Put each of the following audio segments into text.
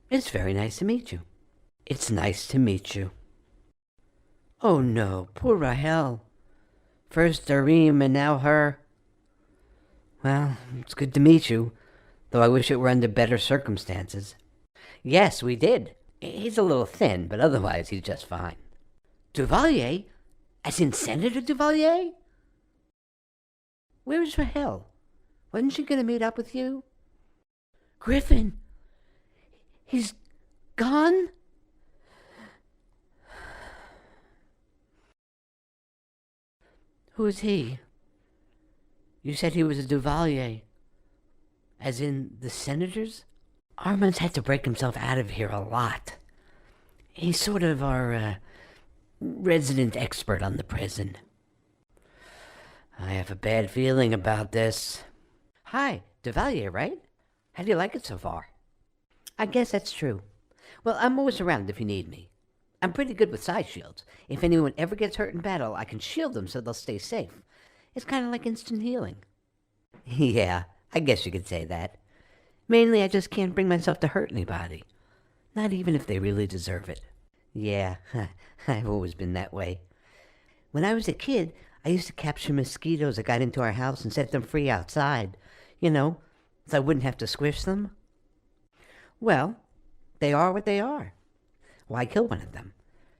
It's very nice to meet you. It's nice to meet you. Oh no, poor Rahel. First Dareem and now her. Well, it's good to meet you, though I wish it were under better circumstances. Yes, we did. He's a little thin, but otherwise he's just fine. Duvalier? As in Senator Duvalier? Where is Rahel? Wasn't she going to meet up with you? Griffin! He's gone? Who is he? You said he was a Duvalier. As in the senators? Armand's had to break himself out of here a lot. He's sort of our resident expert on the prison. I have a bad feeling about this. Hi, Duvalier, right? How do you like it so far? I guess that's true. Well, I'm always around if you need me. I'm pretty good with side shields. If anyone ever gets hurt in battle, I can shield them so they'll stay safe. It's kind of like instant healing. Yeah, I guess you could say that. Mainly, I just can't bring myself to hurt anybody. Not even if they really deserve it. Yeah, I've always been that way. When I was a kid, I used to capture mosquitoes that got into our house and set them free outside. You know, so I wouldn't have to squish them. Well, they are what they are. Why kill one of them?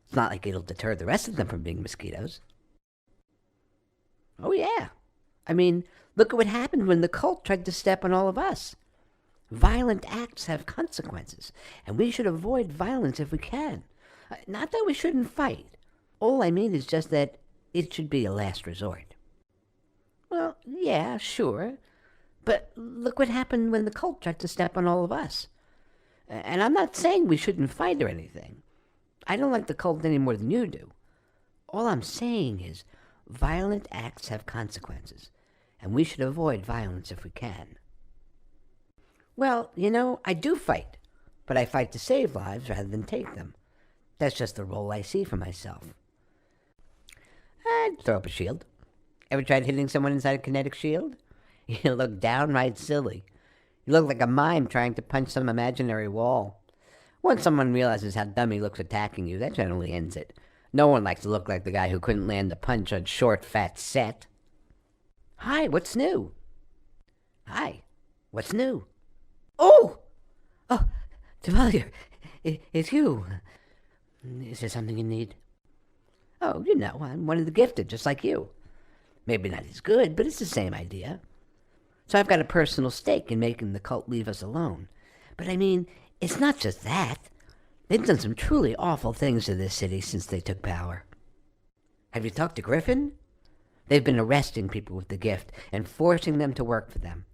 It's not like it'll deter the rest of them from being mosquitoes. Oh, yeah. I mean, look at what happened when the cult tried to step on all of us. Violent acts have consequences, and we should avoid violence if we can. Not that we shouldn't fight. All I mean is just that it should be a last resort. Well, yeah, sure. But look what happened when the cult tried to step on all of us. And I'm not saying we shouldn't fight or anything. I don't like the cult any more than you do. All I'm saying is violent acts have consequences, and we should avoid violence if we can. Well, you know, I do fight, but I fight to save lives rather than take them. That's just the role I see for myself. I'd throw up a shield. Ever tried hitting someone inside a kinetic shield? You look downright silly. You look like a mime trying to punch some imaginary wall. Once someone realizes how dumb he looks attacking you, that generally ends it. No one likes to look like the guy who couldn't land a punch on short, fat Set. Hi, what's new? Hi, what's new? Oh! Oh, Duvalier, it's you. Is there something you need? Oh, you know, I'm one of the gifted, just like you. Maybe not as good, but it's the same idea. So I've got a personal stake in making the cult leave us alone. But I mean, it's not just that. They've done some truly awful things to this city since they took power. Have you talked to Griffin? They've been arresting people with the gift and forcing them to work for them.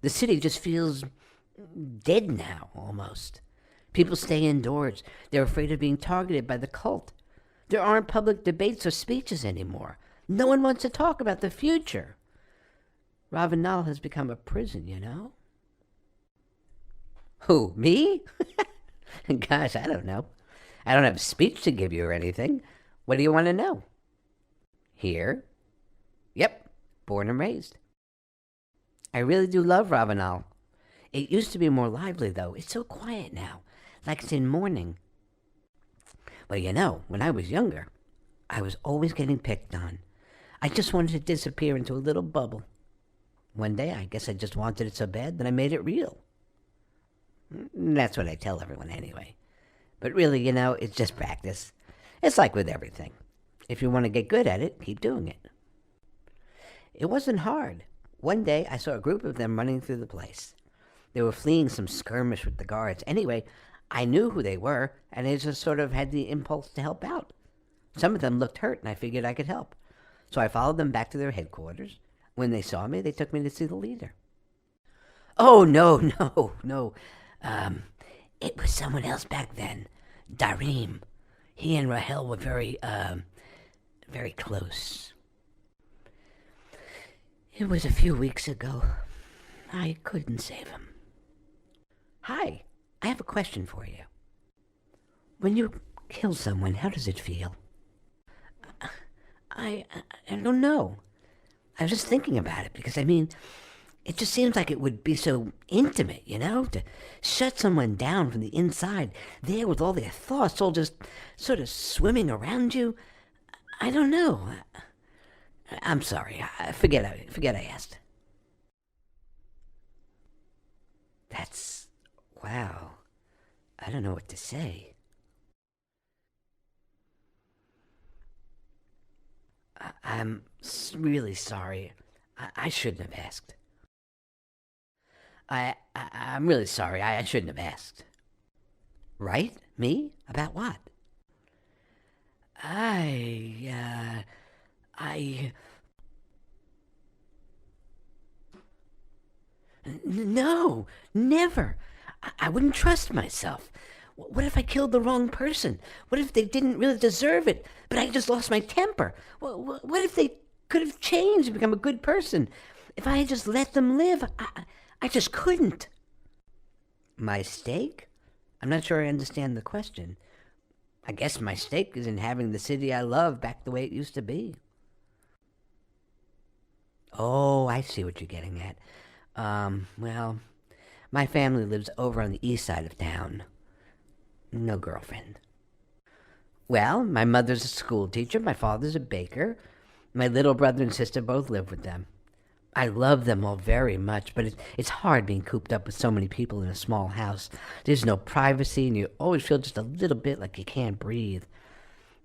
The city just feels dead now, almost. People stay indoors. They're afraid of being targeted by the cult. There aren't public debates or speeches anymore. No one wants to talk about the future. Ravenel has become a prison, you know? Who, me? Gosh, I don't know. I don't have a speech to give you or anything. What do you want to know? Here? Yep, born and raised. I really do love Ravenel. It used to be more lively, though. It's so quiet now, like it's in mourning. Well, you know, when I was younger, I was always getting picked on. I just wanted to disappear into a little bubble. One day, I guess I just wanted it so bad that I made it real. That's what I tell everyone anyway. But really, you know, it's just practice. It's like with everything. If you want to get good at it, keep doing it. It wasn't hard. One day, I saw a group of them running through the place. They were fleeing some skirmish with the guards. Anyway, I knew who they were, and I just sort of had the impulse to help out. Some of them looked hurt, and I figured I could help. So I followed them back to their headquarters. When they saw me, they took me to see the leader. Oh, no, no. It was someone else back then. Dareem. He and Rahel were very close. It was a few weeks ago. I couldn't save him. Hi, I have a question for you. When you kill someone, how does it feel? I don't know. I was just thinking about it because, I mean, It just seems like it would be so intimate, to shut someone down from the inside, there with all their thoughts all just sort of swimming around you. I don't know. I'm sorry. Forget I asked. That's... wow. I don't know what to say. I'm really sorry. I shouldn't have asked. I'm really sorry. I shouldn't have asked. Right? Me? About what? I... No, never. I wouldn't trust myself. What if I killed the wrong person? What if they didn't really deserve it, but I just lost my temper? What if they could have changed and become a good person? If I had just let them live, I just couldn't. My stake? I'm not sure I understand the question. I guess my stake is in having the city I love back the way it used to be. Oh, I see what you're getting at. Well, my family lives over on the east side of town. No girlfriend. Well, my mother's a school teacher, my father's a baker. My little brother and sister both live with them. I love them all very much, but it's hard being cooped up with so many people in a small house. There's no privacy, and you always feel just a little bit like you can't breathe.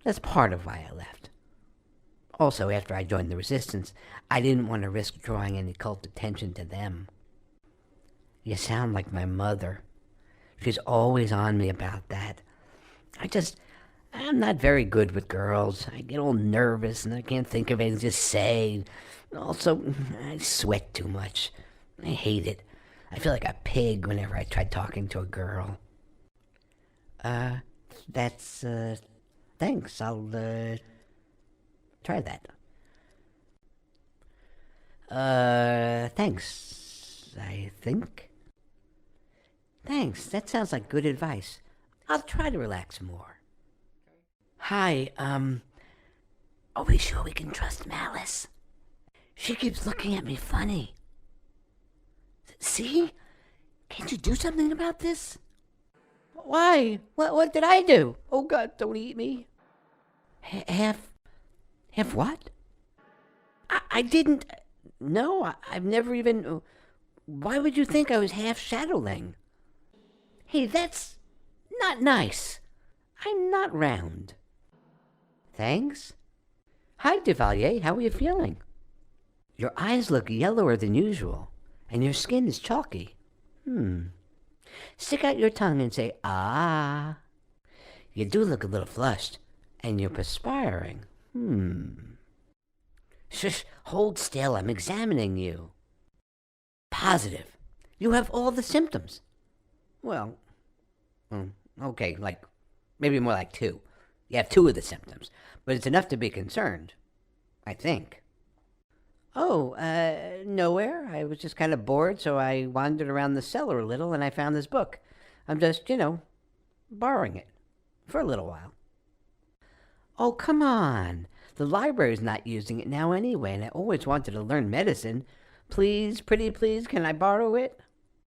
That's part of why I left. Also, after I joined the resistance, I didn't want to risk drawing any cult attention to them. You sound like my mother. She's always on me about that. I'm not very good with girls. I get all nervous and I can't think of anything to say. Also, I sweat too much. I hate it. I feel like a pig whenever I try talking to a girl. Thanks. I'll, try that. Thanks, I think. Thanks, that sounds like good advice. I'll try to relax more. Hi, are we sure we can trust Malice? She keeps looking at me funny. See? Can't you do something about this? Why? What did I do? Oh God, don't eat me. Half what? I didn't... No, I've never even... Why would you think I was half Shadowling? Hey, that's not nice. I'm not round. Thanks. Hi, Duvalier. How are you feeling? Your eyes look yellower than usual, and your skin is chalky. Stick out your tongue and say, ah. You do look a little flushed, and you're perspiring. Shush, hold still. I'm examining you. Positive. You have all the symptoms. Well, okay, maybe more like 2. You have 2 of the symptoms, but it's enough to be concerned, I think. Oh, nowhere. I was just kind of bored, so I wandered around the cellar a little and I found this book. I'm just, borrowing it for a little while. Oh, come on. The library's not using it now anyway, and I always wanted to learn medicine. Please, pretty please, can I borrow it?